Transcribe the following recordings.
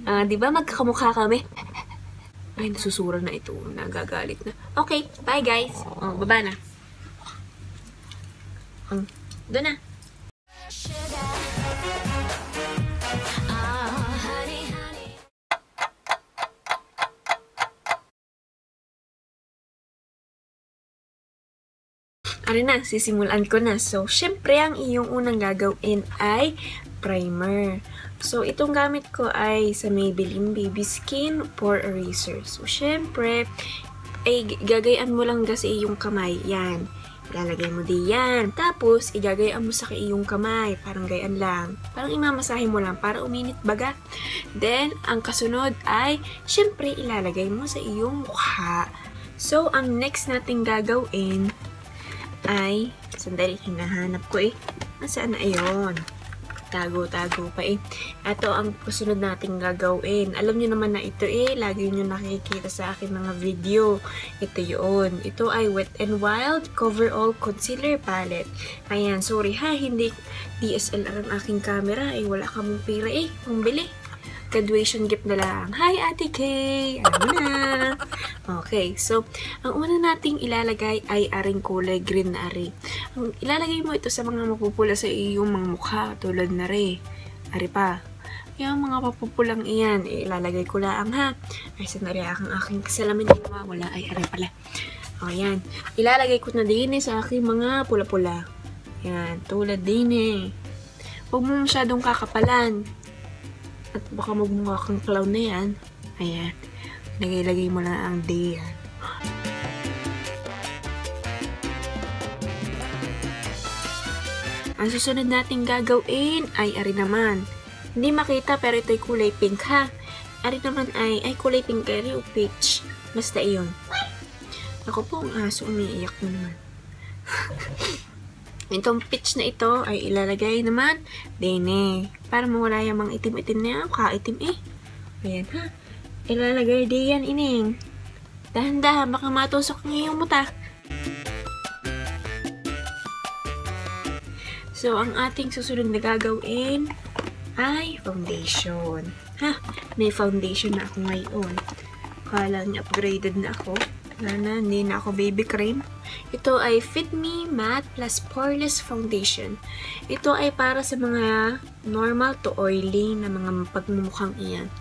Di ba magkakamukha kami? Ay, nasusura na ito. Nagagalit na. Okay, bye guys. Baba na. Doon na. Ano na, sisimulan ko na. So, syempre, ang iyong unang gagawin ay primer. So, itong gamit ko ay sa Maybelline Baby Skin Pore Eraser. So, syempre, ay gagayan mo lang sa iyong kamay. Yan. Ilalagay mo diyan. Tapos, igagayan mo sa iyong kamay. Parang gayaan lang. Parang imamasahe mo lang para uminit baga. Then, ang kasunod ay, syempre, ilalagay mo sa iyong mukha. So, ang next nating gagawin ay, sandali, hinahanap ko eh. Nasaan na ayon? Tago-tago pa eh. Ito ang kasunod nating gagawin. Alam nyo naman na ito eh, lagi nyo nakikita sa akin mga video. Ito yun. Ito ay Wet n Wild Cover All Concealer Palette. Ayan, sorry ha, hindi DSLR ang aking camera. Eh, wala kamong pera eh, pambili. Graduation gift na lang. Hi, Ate Kay! Alam mo na. Okay, so, ang una nating ilalagay ay aring kulay green na ari. Ilalagay mo ito sa mga mapupula sa iyong mga mukha, tulad na rin. Ari pa. Yung mga papupulang iyan, ilalagay ko lang ha. Ay, sanari aking kasalamin na wala. Ay, ari pala. O, yan. Ilalagay ko na din sa aking mga pula-pula. Yan, tulad din eh. Huwag mo masyadong kakapalan. At baka magmukha kang clown na yan. Ayan. Lagay-lagay mo lang ang day yan. Ang susunod nating gagawin ay ari naman. Hindi makita pero ito'y kulay pink ha. Ari naman ay kulay pink kaya o peach. Basta iyon. Ako po ang aso umiiyak mo naman. Itong peach na ito ay ilalagay naman din para mawala yung mga itim-itim na yan. Kaitim eh. Ayan ha. Ilalagay din yan ining. Dahan-dahan baka matusok niya yung muta. So, ang ating susunod na gagawin ay foundation. Ha? May foundation na ako ngayon. Kala niya upgraded na ako. Hindi na ako baby cream. Ito ay Fit Me Matte Plus Poreless Foundation. Ito ay para sa mga normal to oily na mga pagmumukhang iyan.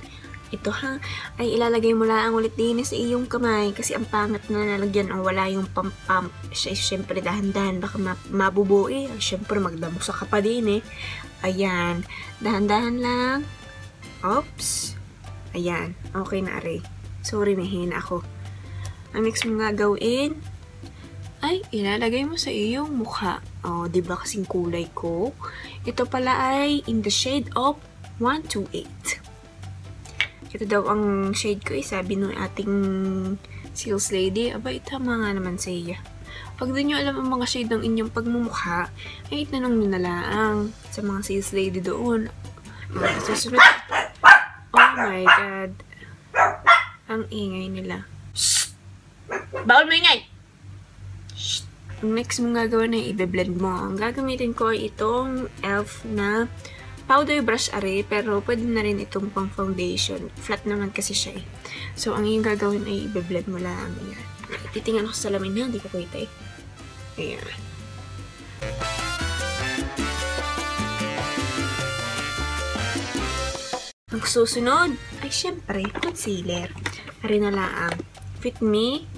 Ito ha, ay ilalagay mo lang ulit din sa iyong kamay kasi ang pangat na nalagyan o wala yung pump-pump. Siyempre dahan-dahan baka mabubo eh. Siyempre magdamusa ka pa din eh. Ayan, dahan-dahan lang. Oops. Ayan, okay na aray. Sorry, may hina ako. Ang next mong gagawin ay ilalagay mo sa iyong mukha. O, diba kasing kulay ko? Ito pala ay in the shade of 128. Ito daw ang shade ko eh. Sabi nung ating sales lady, abay, tama nga naman sa iya. Pag di nyo alam ang mga shade ng inyong pagmumukha, ay itanong nyo na lang sa mga sales lady doon. Susunod. Oh my God. Ang ingay nila. Bawal mo ingay! Shh. Ang next mong gagawin ay i-blend mo. Ang gagamitin ko ay itong e.l.f. na powder brush are, pero pwede na rin itong pang foundation. Flat naman kasi siya eh. So, ang iyong gagawin ay i-blend mo lang. Ayan. Titingnan ako sa salamin na, hindi ko kita eh. Ayan. Ang susunod ay syempre concealer. Are na lang. Fit Me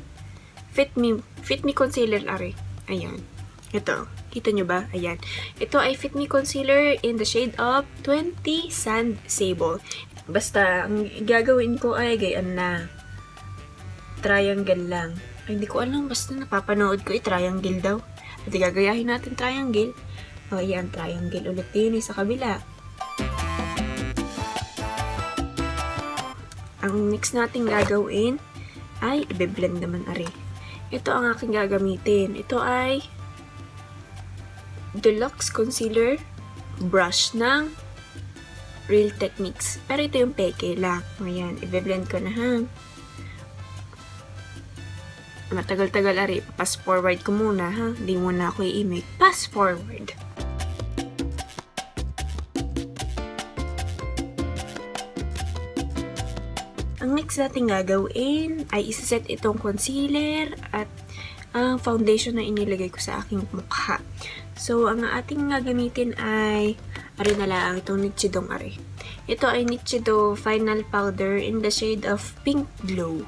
Concealer are. Ayan. Ito. Kita nyo ba? Ayan. Ito ay Fit Me Concealer in the shade of 20 Sand Sable. Basta, ang gagawin ko ay gayaan na. Triangle lang. Ay, hindi ko alam. Basta napapanood ko triangle daw. At gagayahin natin triangle. O, ayan. Triangle ulit din sa kabila. Ang next natin gagawin ay i-blend naman ari. Ito ang aking gagamitin. Ito ay Deluxe Concealer Brush ng Real Techniques. Pero ito yung peke lang. Ayan, i-blend ko na ha. Matagal-tagal ari. Pass forward ko muna ha. Hindi muna ako i-make. Pass forward. Ang next natin gagawin ay isaset itong concealer at ang foundation na inilagay ko sa aking mukha. So, ang ating gagamitin ay na lang itong Nichido Are. Ito ay Nichido Final Powder in the shade of Pink Glow.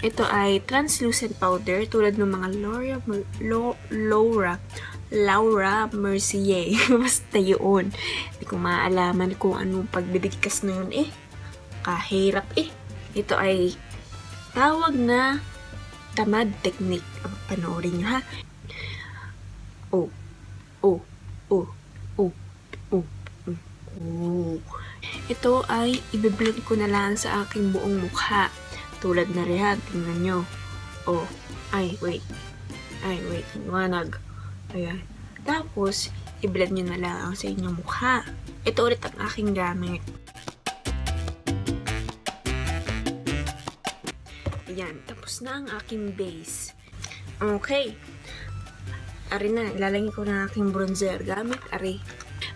Ito ay translucent powder tulad ng mga Laura Mercier. Basta yun. Hindi ko maalaman kung anong pagbibigkas na yun Kahirap Ito ay tawag na tamad technique. Panoorin nyo ha. Ito ay i-blend ko na lang sa aking buong mukha. Tulad na rin, tingnan nyo. Wait. Wanag. Ayan. Tapos, i-blend nyo na lang sa inyong mukha. Ito ulit ang aking gamit. Ayan. Tapos na ang aking base. Okay. Ari na. Ilalagay ko na aking bronzer. Gamit, ari.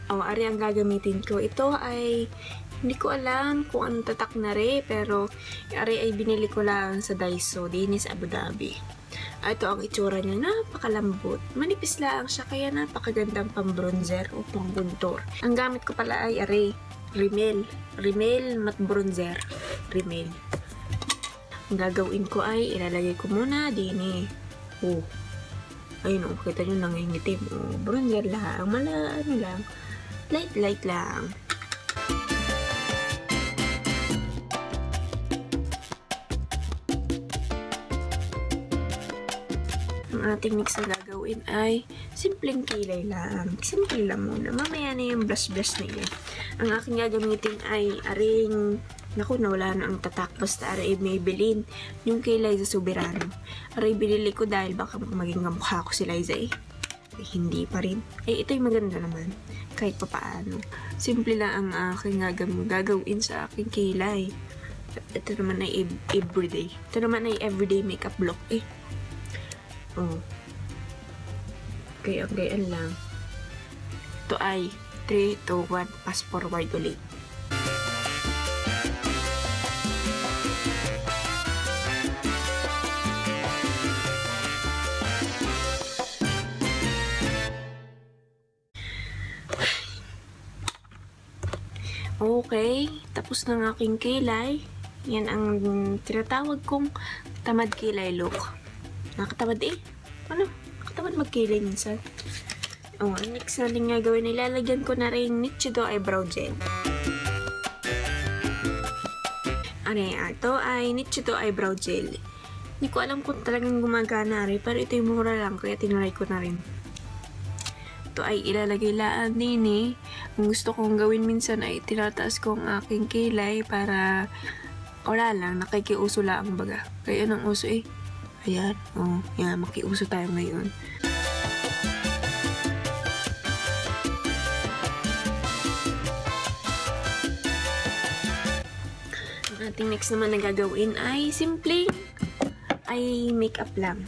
Ari ang gagamitin ko. Ito ay hindi ko alam kung anong tatak na pero ari ay binili ko lang sa Daiso, dinis Abu Dhabi. Ito ang itsura niya, napakalambot. Manipis lang siya, kaya napakagandang pang-bronzer o pang-guntor. Ang gamit ko pala ay Rimmel matte bronzer. Rimmel. Ang gagawin ko ay ilalagay ko muna din ayun kita nyo nangingitim. Bronzer lang. Lang. Light lang. Ang ating next na gagawin ay simpleng kilay lang. Simple lang muna. Mamaya na yung blush na yun. Ang aking gagamitin ay aring nawala na ang tatak. Basta aray Maybelline. Yung kilay sa Soberano. Aray binili ko dahil baka maging kamukha ko si Liza hindi pa rin. Ito'y maganda naman. Kahit pa paano. Simple lang ang aking gagawin sa aking kilay. Ito naman ay everyday. Ito naman ay everyday makeup look Gayaan lang. Ito ay 3, 2, 1, pass forward ulit. Okay, tapos na ng aking kilay. Yan ang tinatawag kong tamad kilay look. Nakatamad Nakatamad magkilay minsan. Ang next natin nga gawin, ilalagyan ko na rin Nichido Eyebrow Gel. Ito ay Nichido Eyebrow Gel. Hindi ko alam kung talagang gumagana rin, pero ito yung mura lang, kaya tinry ko na rin. Ito ay ilalagay lang din Ang gusto kong gawin minsan ay tinataas ko ang aking kilay para wala lang, nakikiuso lang baga. Kaya anong uso Ayan, yan, makiuso tayo ngayon. Ang ating next naman na gagawin ay simpleng eye makeup lang.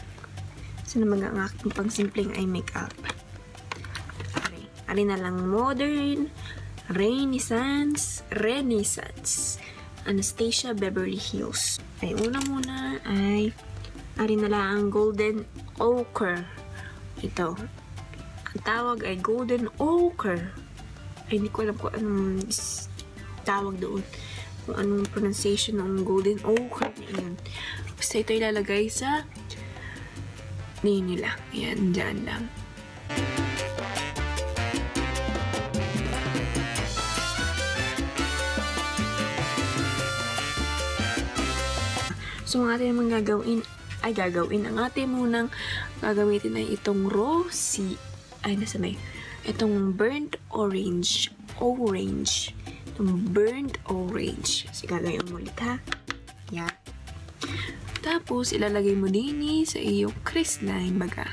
So naman ang aking pang simpleng eye makeup. Ari na lang modern, Renaissance, Anastasia Beverly Hills. Ay, una muna ay ari na lang ang Golden Ochre. Ito. Ang tawag ay Golden Ochre. Ay, hindi ko alam kung anong tawag doon. Kung anong pronunciation ng Golden Ochre na yan. Basta ito ilalagay sa nila. Yan, dyan lang. So, ang ating naman gagawin, ang ating munang gagamitin ay itong itong burnt orange. Itong burnt orange. Kasi gagawin mo ulit ha. Yan. Tapos, ilalagay mo din sa iyong crease line baga.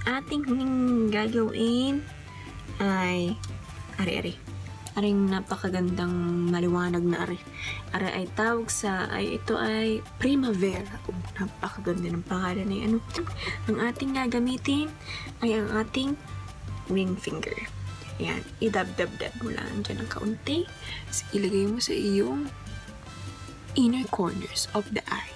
Ating gagawin ay aring napakagandang maliwanag na Aray ay tawag sa, ito ay Primavera. Oh, napakaganda ng pangalan ay ano. Ang ating gagamitin ay ang ating ring finger. Ayan, idab-dab-dab mo lang dyan ng kaunti. Tapos ilagay mo sa iyong inner corners of the eye.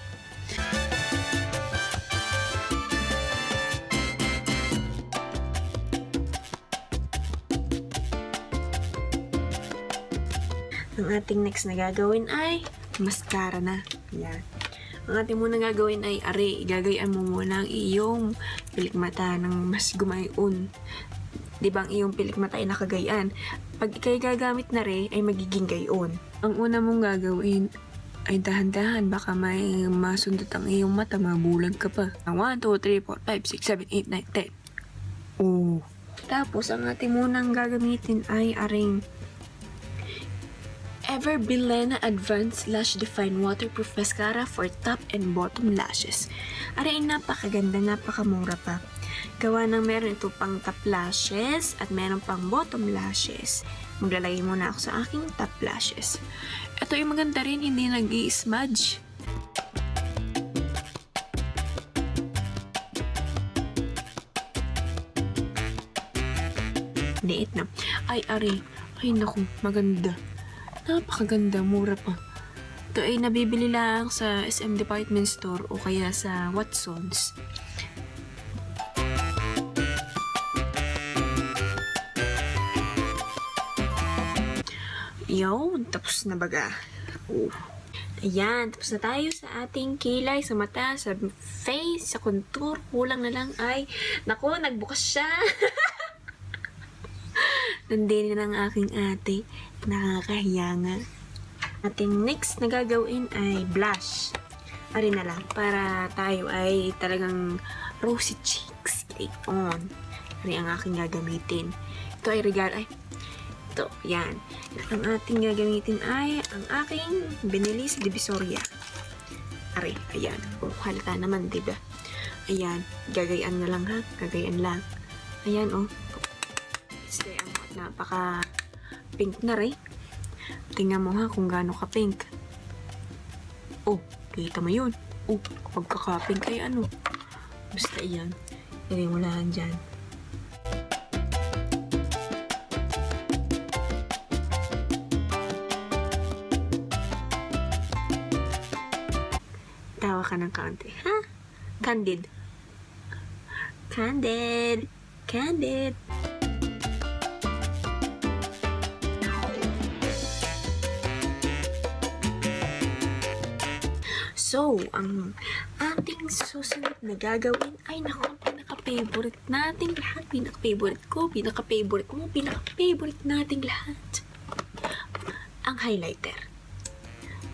Ang ating next na gagawin ay mascara na. Yan. Ang ating muna gagawin ay igagayan mo muna ang iyong pilikmata ng mas gumayon. Diba ang iyong pilikmata ay nakagayan? Pag ikay gagamit na ay magiging gayon. Ang una mong gagawin ay dahan-dahan, baka may masundot ang iyong mata, mabulag ka pa. 1, 2, 3, 4, 5, 6, 7, 8, 9, 10. Oh. Tapos, ang ating munang gagamitin ay aring Ever Bilena Advanced Lash Define Waterproof Mascara for top and bottom lashes. Aray, napakaganda, napakamura pa. Gawa ng meron ito pang top lashes at meron pang bottom lashes. Maglalagay muna ako sa aking top lashes. Ito yung maganda rin, hindi nag-i-smudge. Liit na. Ay, naku, maganda. Napakaganda, mura pa. Ito ay nabibili lang sa SM Department Store o kaya sa Watsons. Yun, tapos na baga. Ayan, tapos na tayo sa ating kilay, sa mata, sa face, sa contour. Kulang na lang ay, naku, nagbukas siya. Nandini ng aking ate. Nakakahiya nga. Ating next na gagawin ay blush. Ari na lang. Para tayo ay talagang rosy cheeks. Click on. Ari ang aking gagamitin. Ito ay regalo. Ay, ito. Yan. Ang ating gagamitin ay ang aking binili sa Divisoria. Ari. Ayan. Oh, halata naman, diba? Ayan. Gagayan na lang ha. Gagayan lang. Ayan, oh. Stay ang napaka pink na rin. Tingnan mo ha kung gaano ka pink. Oh, kita mo yun. Oh, kapag kaka-pink ay ano. Basta iyan. Ilagay mo lang dyan. Tawa ka ng kaunti. Ha? Candid. Candid. Candid. So, ang ating susunod na gagawin ay naku, pinaka-favorite nating lahat. Pinaka-favorite ko, pinaka-favorite mo, pinaka-favorite nating lahat. Ang highlighter.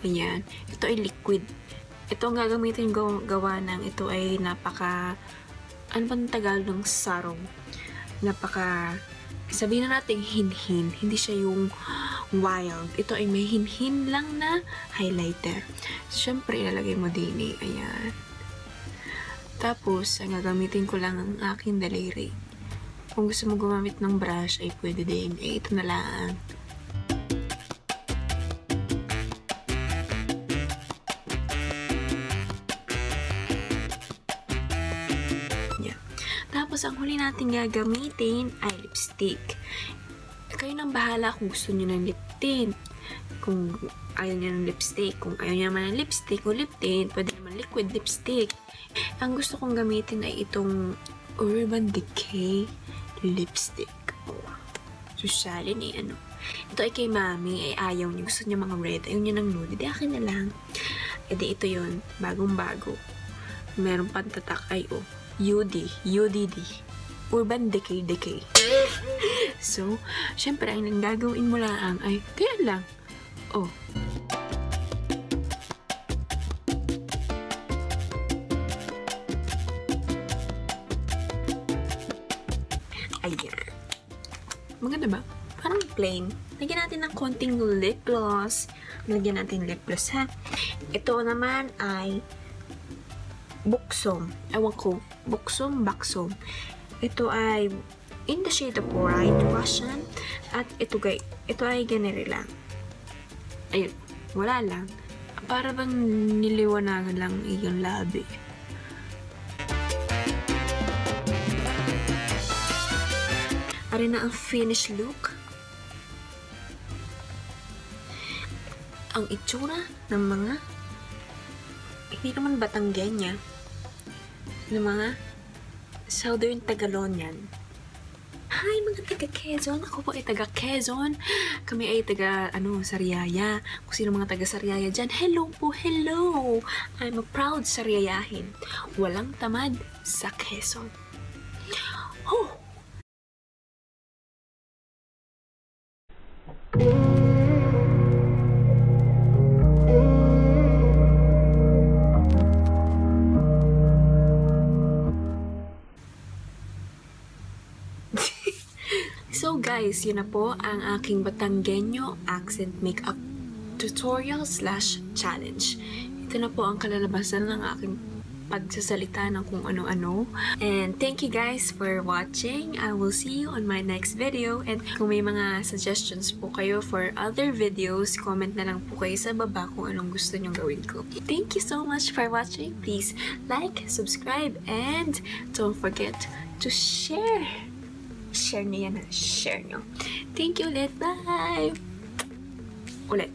Ayan. Ito ay liquid. Ito ang gagamitin gawa ng ito ay napaka, ano ba ang Tagalog ng sarong? Napaka, sabihin na natin hinhin. Hindi siya yung wild. Ito ay may hinhin lang na highlighter. Siyempre, ilalagay mo din eh. Ayan. Tapos, ang gagamitin ko lang ang aking daliri. Kung gusto mo gumamit ng brush, ay pwede din. Eh, ito na lang. Yeah. Tapos, ang huli natin gagamitin ay lipstick. Kayo nang bahala kung gusto nyo ng lip tint. Kung ayaw nyo ng lipstick. Kung ayaw nyo naman ng lipstick o lip tint, pwede naman liquid lipstick. Ang gusto kong gamitin ay itong Urban Decay lipstick. Oh. Susalin eh, ano. Ito ay kay mami, ay ayaw niya. Gusto niya mga red. Ayaw niya ng nude. Di akin na lang. E di ito yun. Bagong-bago. Meron pang tatak ay oh. UDD. Urban Decay. So, syempre, ang gagawin mo lang ay, kaya lang. Oh. Ayan. Maganda ba? Parang plain. Lagyan natin ng konting lip gloss. Lagyan natin lip gloss, ha? Ito naman ay Buxom. Ewan ko. Buxom. Ito ay in the shade of Bright Russian. At ito ay ganito lang. Ayun. Wala lang. Para bang niliwanagan lang yung labi. Ari na ang finished look. Ang itsura ng mga hindi naman Batanggenya, ng mga Southern Tagalonian. Hi mga taga Quezon! Ako po ay taga Quezon. Kami ay taga, Sariaya. Kung sino mga taga Sariaya dyan, hello po, hello! I'm a proud Sariayahin. Walang tamad sa Quezon. Oh! So guys, yun na po ang aking Batanggenyo accent makeup tutorial / challenge. Ito na po ang kalalabasan ng aking pagsasalita ng kung ano-ano. And thank you guys for watching. I will see you on my next video. And kung may mga suggestions po kayo for other videos, comment na lang po kayo sa baba kung anong gusto nyong gawin ko. Thank you so much for watching. Please like, subscribe, and don't forget to share. Share nyo yan, share nyo. Thank you ulit. Bye! Ulit.